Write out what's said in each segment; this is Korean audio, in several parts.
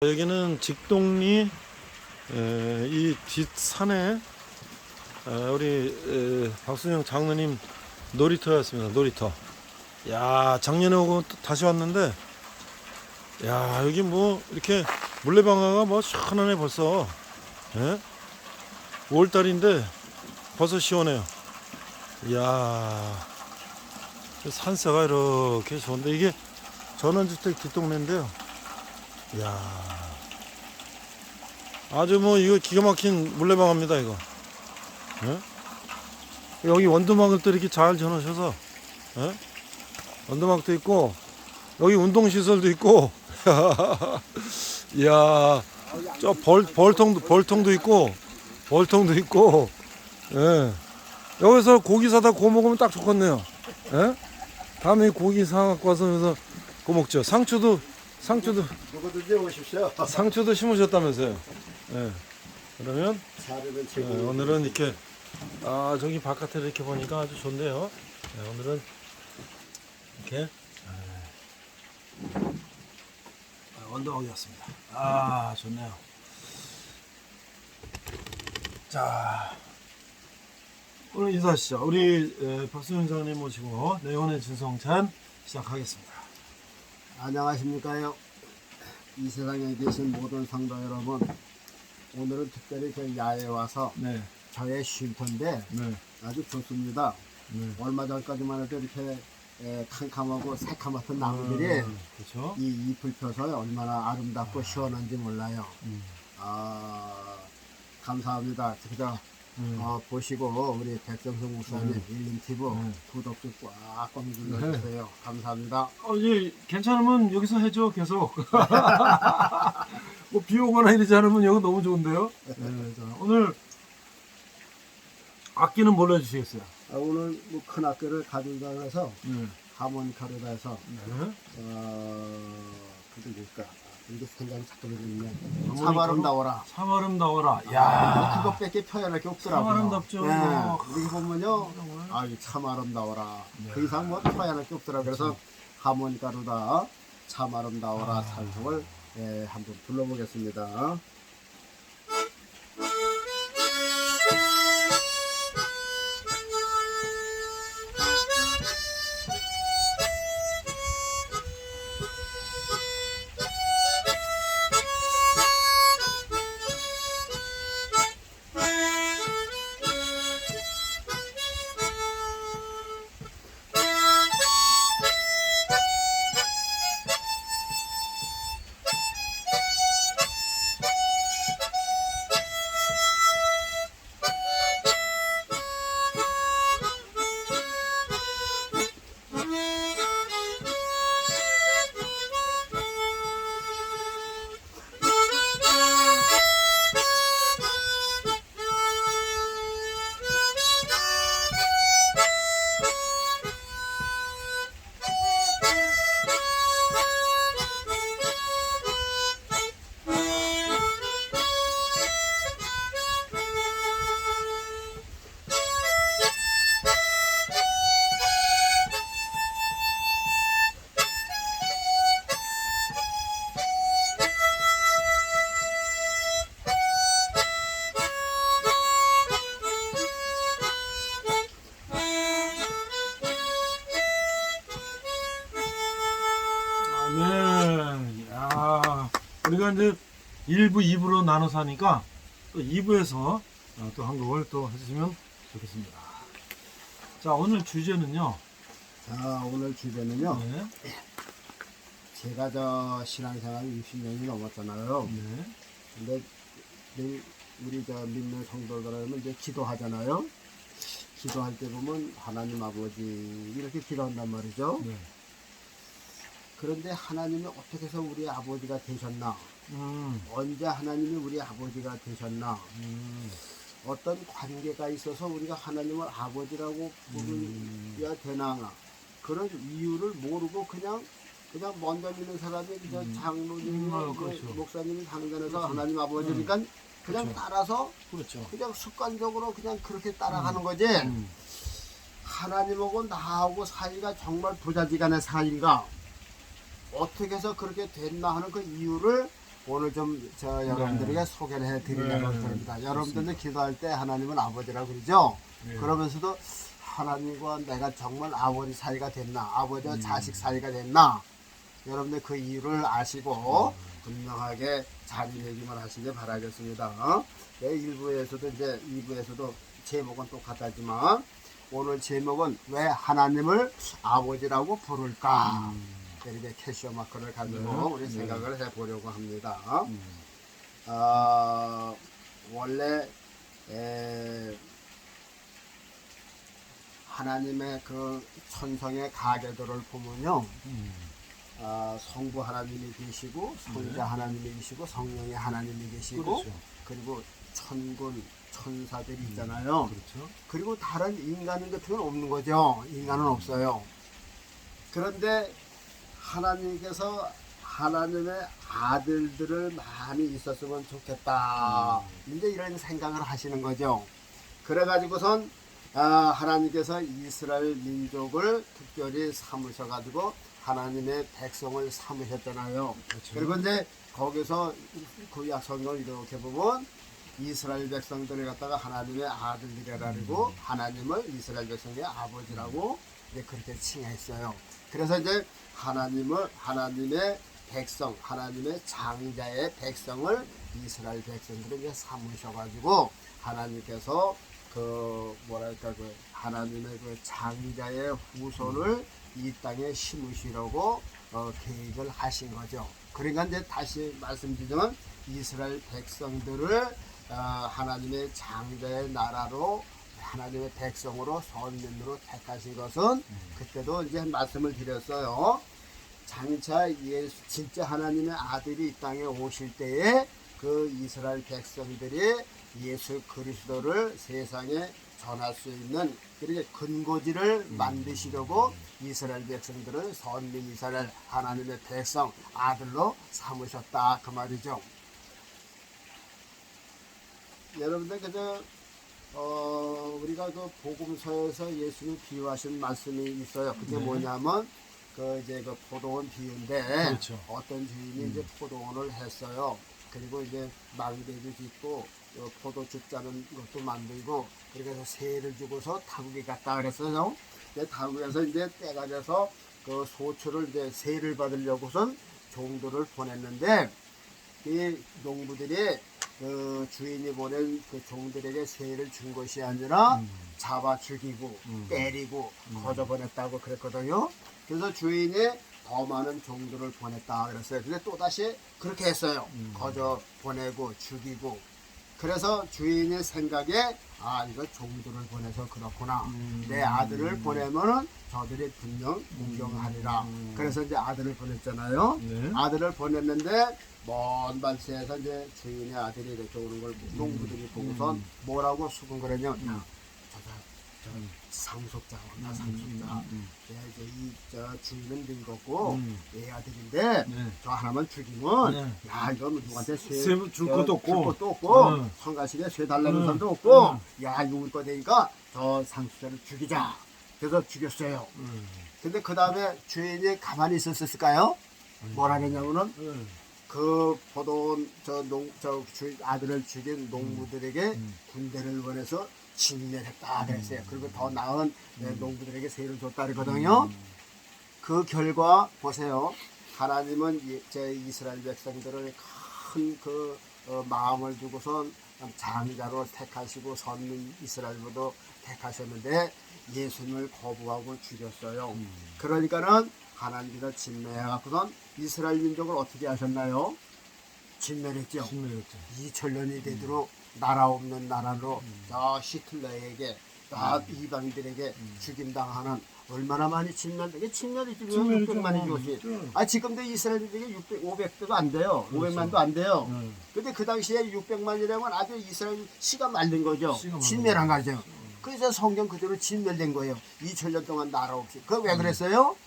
여기는 직동리 이 뒷산에 우리 박순영 장로님 놀이터였습니다. 놀이터. 야, 작년에 오고 또 다시 왔는데, 야, 여기 뭐 이렇게 물레방아가 뭐 시원하네 벌써. 예? 5월달인데 벌써 시원해요. 이야, 산세가 이렇게 좋은데, 이게 전원주택 뒷동네인데요. 이야, 아주 뭐 이거 기가 막힌 물레방아입니다 이거. 예? 여기 원두막을 또 이렇게 잘 지어놓으셔서, 예? 원두막도 있고 여기 운동시설도 있고 이야, 저 벌통도 있고, 예. 여기서 고기 사다 구워 먹으면 딱 좋겠네요. 예? 다음에 고기 사갖고 와서 여기서 구워 먹죠. 상추도 누구든지 오십시오. 상추도 심으셨다면서요. 예. 그러면 사료는 예, 최고. 오늘은 이렇게 저기 바깥에 이렇게 보니까 아주 좋네요. 예, 오늘은 이렇게 언덕이었습니다. 좋네요. 자, 오늘 인사하시죠. 우리 박수영 장님 모시고 내혼의 진성찬 시작하겠습니다. 안녕하십니까요. 이 세상에 계신 모든 성도 여러분, 오늘은 특별히 저 야외에 와서 네, 저의 쉼터인데 네, 아주 좋습니다. 네. 얼마 전까지만 해도 이렇게 캄캄하고 새카맣던 나무들이 그렇죠. 이 잎을 펴서 얼마나 아름답고 시원한지 몰라요. 감사합니다. 그저 보시고 우리 백정성 목사님 일림TV 구독 좀 꽉꽉 눌러주세요. 감사합니다. 이제 괜찮으면 여기서 해줘 계속. 뭐 비 오거나 이러지 않으면 여기 너무 좋은데요. 네, 자, 오늘 악기는 뭘로 해주시겠어요? 오늘 뭐 큰 학교를 가져다 해서 네. 하모니카로 해서 네. 그게 뭘까? 이게 생각이 자꾸 들리네. 하모니카로? 참 아름다워라. 참 아름다워라. 야, 그것밖에 표현할 게 없더라고요. 참 아름답죠. 네. 어. 여기 보면요, 참 아름다워라. 네. 그 이상 뭐 표현할 게 없더라고요. 그래서 하모니카로다 참 아름다워라 찬송을 한번 불러보겠습니다. 네. 야, 우리가 이제 1부, 2부로 나눠서 하니까 또 2부에서 또 한 곡을 또 해주시면 좋겠습니다. 자, 오늘 주제는요. 자, 오늘 주제는요. 네. 제가 저 신앙생활 60년이 넘었잖아요. 네. 근데 늘 우리 저 믿는 성도들은 이제 기도하잖아요. 기도할 때 보면 하나님 아버지 이렇게 기도한단 말이죠. 네. 그런데 하나님이 어떻게 해서 우리 아버지가 되셨나? 언제 하나님이 우리 아버지가 되셨나? 어떤 관계가 있어서 우리가 하나님을 아버지라고 부르야 되나? 그런 이유를 모르고 그냥 먼저 믿는 사람이 그저 장로님이나 그렇죠. 목사님이 당전해서 그렇죠. 하나님 아버지니까 그냥 그렇죠. 따라서 그렇죠. 그냥 습관적으로 그냥 그렇게 따라가는 거지. 하나님하고 나하고 사이가 정말 부자지간의 사이인가? 어떻게 해서 그렇게 됐나 하는 그 이유를 오늘 좀 여러분들에게 소개를 해드리려고 네. 합니다. 여러분들도 기도할 때 하나님은 아버지라고 그러죠. 네. 그러면서도 하나님과 내가 정말 아버지 사이가 됐나, 아버지와 자식 사이가 됐나, 여러분들 그 이유를 아시고 분명하게 자리매김을 하시길 바라겠습니다. 네, 1부에서도 이제 2부에서도 제목은 똑같지만 오늘 제목은 왜 하나님을 아버지라고 부를까? 이렇게 캐시어 마커를 가지고 우리 생각을 해보려고 합니다. 원래 하나님의 그 천성의 가계도를 보면요, 성부 하나님이 계시고 성자 하나님이 계시고 성령의 하나님이 계시고 그렇죠. 그리고 천군 천사들이 있잖아요. 그렇죠. 그리고 다른 인간 같은 건 없는 거죠. 인간은 없어요. 그런데 하나님께서 하나님의 아들들을 많이 있었으면 좋겠다. 이제 이런 생각을 하시는 거죠. 그래가지고선 하나님께서 이스라엘 민족을 특별히 삼으셔가지고 하나님의 백성을 삼으셨잖아요. 그렇죠. 그리고 이제 거기서 구약 성경을 이렇게 보면 이스라엘 백성들을 갖다가 하나님의 아들들이라고 하나님을 이스라엘 백성의 아버지라고 이제 그렇게 칭했어요. 그래서 이제 하나님의 백성, 하나님의 장자의 백성을 이스라엘 백성들을 이제 삼으셔가지고 하나님께서 그 하나님의 그 장자의 후손을 이 땅에 심으시려고 계획을 하신 거죠. 그러니까 이제 다시 말씀드리면 이스라엘 백성들을 하나님의 장자의 나라로 하나님의 백성으로 선민으로 택하신 것은 그때도 이제 말씀을 드렸어요. 장차 예수 진짜 하나님의 아들이 이 땅에 오실 때에 그 이스라엘 백성들이 예수 그리스도를 세상에 전할 수 있는 그렇게 근거지를 만드시려고 이스라엘 백성들을 선민 이스라엘 하나님의 백성 아들로 삼으셨다 그 말이죠. 여러분들 그저 우리가 그 복음서에서 예수님 비유하신 말씀이 있어요. 그게 뭐냐면 그 이제 그 포도원 비유인데 그렇죠. 어떤 주인이 이제 포도원을 했어요. 그리고 이제 망대도 짓고 포도주 짜는 것도 만들고 그래서 새를 주고서 타국에 갔다 그랬어요. 타국에서 이제 때가 돼서 그 소출을 이제 새를 받으려고선 종들을 보냈는데 이 농부들이 그 주인이 보낸 그 종들에게 새를 준 것이 아니라 잡아 죽이고 때리고 거저 보냈다고 그랬거든요. 그래서 주인이 더 많은 종들을 보냈다 그랬어요. 근데 또 다시 그렇게 했어요. 거저 보내고 죽이고. 그래서 주인의 생각에 이거 종들을 보내서 그렇구나. 내 아들을 보내면은 저들이 분명 공경하리라. 그래서 이제 아들을 보냈잖아요. 네. 아들을 보냈는데 먼 발치에서 이제 주인의 아들이 이렇게 오는 걸 농부들이 보고선 뭐라고 수군거렸냐. 저 상속자 온다 상속자. 이제 저 주인은 늙었고 내 아들인데 저 하나만 죽이면 야 이거 누구한테 줄 것도 없고 성가시게 쇠 달라는 사람도 없고 야 이거 우리 거 되니까 저 상속자를 죽이자. 그래서 죽였어요. 근데 그 다음에 주인이 가만히 있었을까요? 뭐라 그랬냐면은 그 포도원 주인 아들을 죽인 농부들에게 군대를 보내서 진멸했다 그랬어요. 그리고 더 나은 농부들에게 세를 줬다 그러거든요. 그 결과 보세요. 하나님은 제 이스라엘 백성들을 큰 그 마음을 두고선 장자로 택하시고 선민 이스라엘로도 택하셨는데 예수님을 거부하고 죽였어요. 그러니까는 하나님께서 진멸해갖고선 이스라엘 민족을 어떻게 하셨나요? 진멸했죠. 2000년이 되도록 나라 없는 나라로 저 히틀러에게 이방들에게 죽임당하는 얼마나 많이 진멸되게 진멸이 지금 600만이 죽었어요. 지금도 이스라엘들이 500대도 안 돼요. 500만도 안 돼요. 근데 그 당시에 600만이라면 아주 이스라엘 씨가 말린 거죠. 진멸한 거죠. 그래서 성경 그대로 진멸된 거예요. 2000년 동안 나라 없이. 그 왜 그랬어요?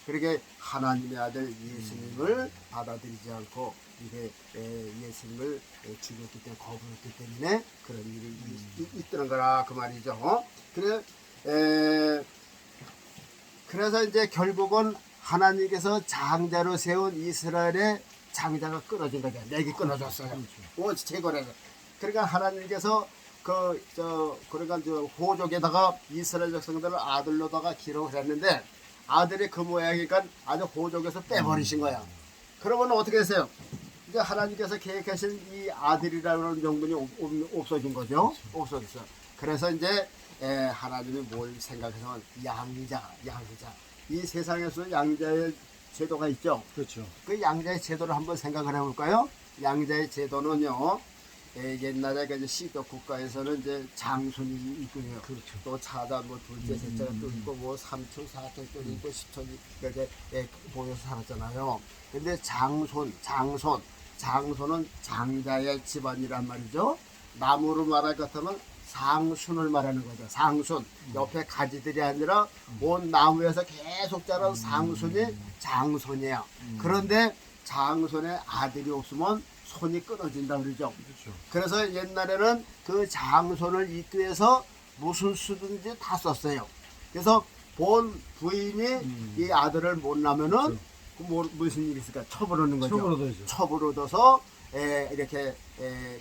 그렇게 하나님의 아들 예수님을 받아들이지 않고 이게 예수님을 죽였기 때문에 거부했기 때문에 그런 일이 있더는 거라 그 말이죠. 그래서 이제 결국은 하나님께서 장자로 세운 이스라엘의 장자가 끊어진 거죠. 맥이 끊어졌어요. 오, 제거해서. 그러니까 하나님께서 그러니까 호족에다가 이스라엘 백성들을 아들로다가 기록을 했는데 아들이 그 모양이니까 아주 호족에서 빼버리신 거야. 그러면 어떻게 했어요? 이제 하나님께서 계획하신 이 아들이라는 명분이 없어진 거죠. 없어졌어요. 그래서 이제 하나님이 뭘 생각해서 양자. 이 세상에서 양자의 제도가 있죠. 그렇죠. 그 양자의 제도를 한번 생각을 해볼까요? 양자의 제도는요. 옛날에 그 시적 국가에서는 이제 장손이 있고요. 그렇죠. 또 차단 뭐 둘째, 셋째가 또 있고 뭐 삼촌, 사촌 또 있고 십촌이 이렇게 모여서 살았잖아요. 근데 장손은 장자의 집안이란 말이죠. 나무로 말할 것 같으면 상순을 말하는 거죠. 상순. 옆에 가지들이 아니라 온 나무에서 계속 자란 상순이 장손이에요. 그런데 장손의 아들이 없으면 손이 끊어진다 그러죠. 그렇죠. 그래서 옛날에는 그 장손을 잇기 위해서 무슨 수든지 다 썼어요. 그래서 본 부인이 이 아들을 못 낳으면은 무슨 일이 있을까? 첩을 얻는 거죠. 첩을 얻어야죠. 첩을 얻어서 이렇게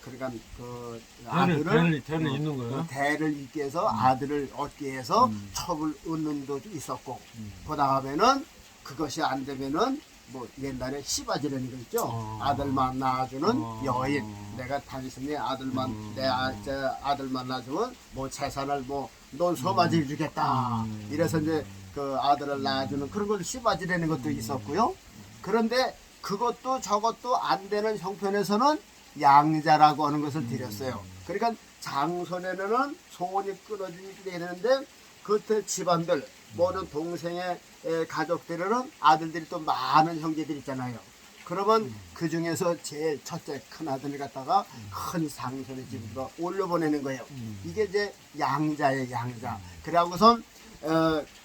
그러니까 그 아들을 대를 잇는 거예요. 대를 잇기 위해서 아들을 얻기 위해서 첩을 얻는 것도 있었고 그 다음에는 그것이 안 되면은 뭐 옛날에 시바지라는 거 있죠. 아들만 낳아주는 여인. 내가 당신의 아들만 내 아들만 낳아주면 뭐 재산을 뭐 넌 소바지를 주겠다. 이래서 이제 그 아들을 낳아주는 그런 걸 시바지라는 것도 있었고요. 그런데 그것도 저것도 안 되는 형편에서는 양자라고 하는 것을 드렸어요. 그러니까 장손에는 소원이 끊어지게 되는데 그때 집안들 모든 동생의 가족들에는 아들들이 또 많은 형제들이 있잖아요. 그러면 그 중에서 제일 첫째 큰 아들을 갖다가 큰 상손의 집으로 올려보내는 거예요. 이게 이제 양자의 양자. 그러고선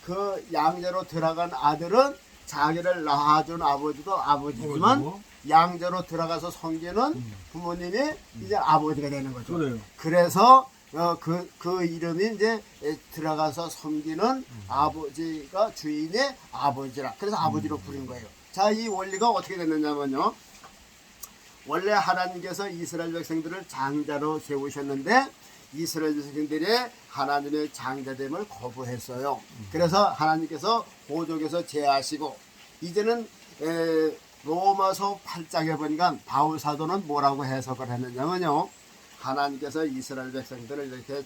그 양자로 들어간 아들은 자기를 낳아준 아버지도 아버지지만 양자로 들어가서 섬기는 부모님이 이제 아버지가 되는 거죠. 그래요. 그래서 그 이름이 이제 들어가서 섬기는 아버지가 주인의 아버지라. 그래서 아버지로 부른 거예요. 자, 이 원리가 어떻게 됐느냐면요. 원래 하나님께서 이스라엘 백성들을 장자로 세우셨는데 이스라엘 백성들이 하나님의 장자됨을 거부했어요. 그래서 하나님께서 호족에서 제하시고 이제는 로마서 8장에 보니까 바울 사도는 뭐라고 해석을 했느냐면요. 하나님께서 이스라엘 백성들을 이렇게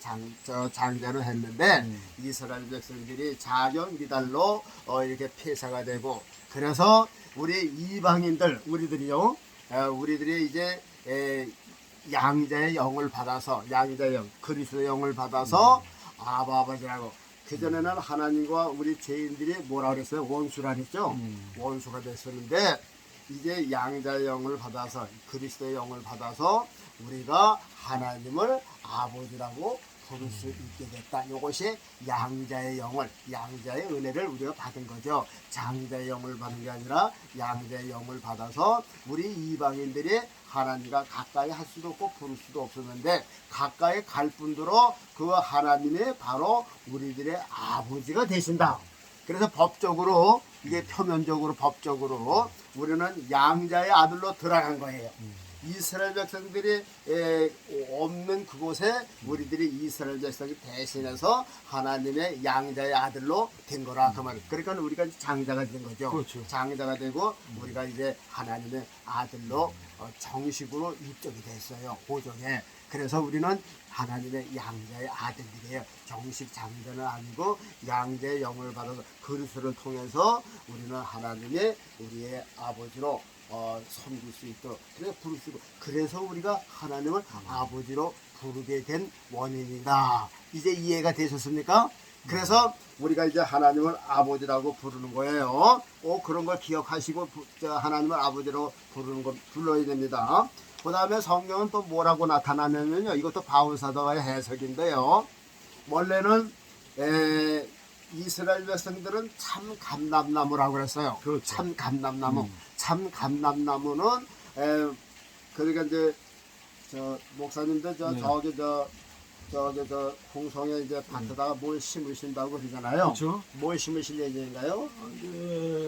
장자로 했는데 이스라엘 백성들이 자격 미달로 이렇게 폐사가 되고 그래서 우리 이방인들 우리들이 이제 양자의 영을 받아서 양자의 영 그리스도의 영을 받아서 아버지라고 그전에는 하나님과 우리 죄인들이 뭐라 그랬어요? 원수라 그랬죠? 원수가 됐었는데 이제 양자의 영을 받아서 그리스도의 영을 받아서 우리가 하나님을 아버지라고 부를 수 있게 됐다. 이것이 양자의 영을 양자의 은혜를 우리가 받은 거죠. 장자의 영을 받은 게 아니라 양자의 영을 받아서 우리 이방인들이 하나님과 가까이 할 수도 없고 부를 수도 없었는데 가까이 갈 뿐더러 그 하나님이 바로 우리들의 아버지가 되신다. 그래서 법적으로 이게 표면적으로 법적으로 우리는 양자의 아들로 들어간 거예요. 이스라엘 백성들이 없는 그곳에 우리들이 이스라엘 백성이 대신해서 하나님의 양자의 아들로 된 거라 그 말이에요. 그러니까 우리가 장자가 된 거죠. 그렇죠. 장자가 되고 우리가 이제 하나님의 아들로 정식으로 입적이 됐어요. 호적에. 그래서 우리는 하나님의 양자의 아들들이에요. 정식 장자는 아니고 양자의 영을 받아서 그리스도를 통해서 우리는 하나님의 우리의 아버지로 섬길 수 있도록 그래서 부를 수 있고 그래서 우리가 하나님을 아버지로 부르게 된 원인이다. 이제 이해가 되셨습니까? 그래서 우리가 이제 하나님을 아버지라고 부르는 거예요. 그런 걸 기억하시고 하나님을 아버지로 부르는 걸 불러야 됩니다. 그 다음에 성경은 또 뭐라고 나타나냐면요. 이것도 바울 사도의 해석인데요. 원래는 이스라엘 백성들은 참 감람나무라고 그랬어요. 그렇죠. 참 감람나무. 참 감람나무는 그러니까 이제 저 목사님들 저기 저 홍성에 이제 밭에다가 뭘 심으신다고 그러잖아요. 그렇죠. 뭘 심으실 예정인가요?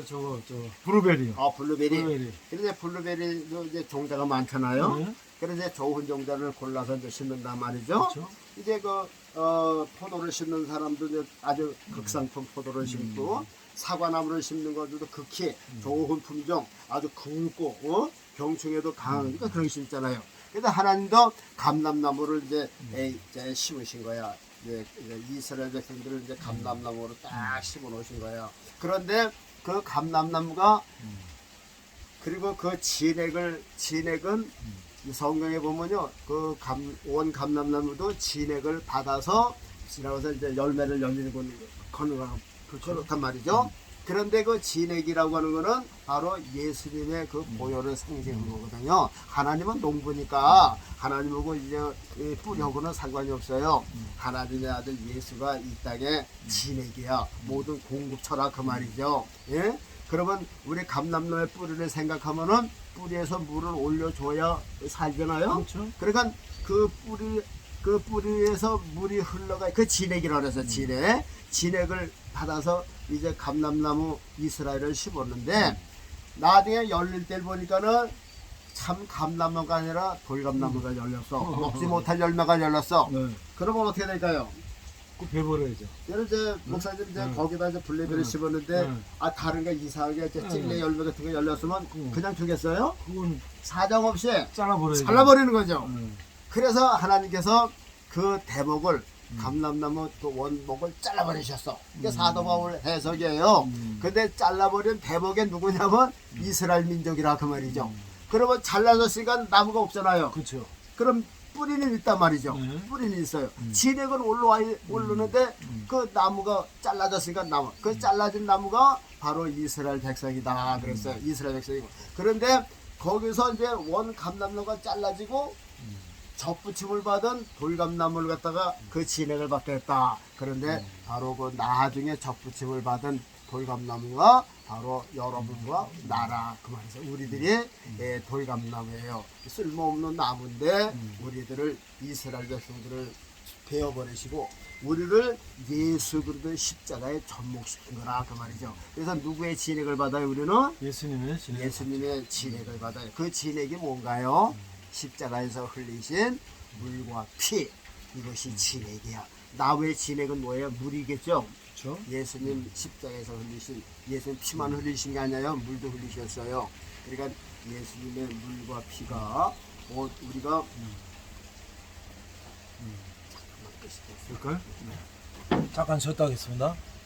저거 블루베리요. 아, 블루베리. 블루베리. 그런데 블루베리도 이제 종자가 많잖아요. 네. 그래서 이제 좋은 종자를 골라서 이제 심는단 말이죠. 그렇죠. 이제 포도를 심는 사람도 이제 아주 극상품 포도를 심고, 사과나무를 심는 것도 극히 좋은 품종, 아주 굵고 병충해도 강한 그러니까 그런 거 심잖아요. 그래서 하나님도 감람나무를 이제 심으신 거야. 이제 이스라엘 백성들을 이제 감람나무로 딱 심어 놓으신 거예요. 그런데 그 감람나무가 그리고 그 진액은 이 성경에 보면요, 그 원 감람나무도 진액을 받아서 지나가서 이제 열매를 열리는 거는 그렇단 말이죠. 그런데 그 진액이라고 하는 거는 바로 예수님의 그 보혈을 상징하는 거거든요. 하나님은 농부니까 하나님하고 이제 뿌리하고는 상관이 없어요. 하나님의 아들 예수가 이 땅에 진액이야. 모든 공급처라 그 말이죠. 예? 그러면 우리 감람나무의 뿌리를 생각하면은 뿌리에서 물을 올려줘야 살잖아요. 그렇죠. 그러니까 그 뿌리에서 물이 흘러가 그 진액이라고 그래서 진액을 받아서 이제 감람나무 이스라엘을 심었는데 나중에 열릴 때 보니까는 참 감람나무가 아니라 돌감나무가 열렸어. 먹지 못할 열매가 열렸어. 네. 그러면 어떻게 될까요? 그 배버려야죠. 얘는 이제 목사님 이제 거기다 이제 블루베리 심었는데 다른 게 이상하게 이제 찔레 열매 같은 거 열렸으면 그냥 두겠어요? 그건 사정없이 잘라버려야죠. 잘라버리는 거죠. 네. 그래서 하나님께서 그 대목을 감람나무 그 원목을 잘라버리셨어. 이게 사도바울 해석이에요. 근데 잘라버린 대목에 누구냐면 이스라엘 민족이라 그 말이죠. 그러면 잘라졌으니까 나무가 없잖아요. 그렇죠. 그럼 뿌리는 있단 말이죠. 네. 뿌리는 있어요. 진액은 오르는데 그 나무가 잘라졌으니까 나무. 그 잘라진 나무가 바로 이스라엘 백성이다 그랬어요. 이스라엘 백성이고. 그런데 거기서 이제 원 감람나무가 잘라지고 접붙임을 받은 돌감나무를 갖다가 그 진액을 받게 했다. 그런데 바로 그 나중에 접붙임을 받은 돌감나무가 바로 여러분과 나라 그 말에서 우리들이 돌감나무예요. 쓸모없는 나무인데 우리들을 이스라엘 백성들을 베어버리시고 우리를 예수 그리스도의 십자가에 접목시킨 거라 그 말이죠. 그래서 누구의 진액을 받아요? 우리는 예수님의 진액. 예수님의 진액을 받아요. 그 진액이 뭔가요? 십자가에서 흘리신 물과 피, 이것이 진액이야. 나무의 진액은 뭐예요? 물이겠죠. 그렇죠. 예수님 십자가에서 흘리신 예수님 피만 흘리신 게 아니에요. 물도 흘리셨어요. 그러니까 예수님의 물과 피가 우리가 될까요? 잠깐 쉬었다 하겠습니다.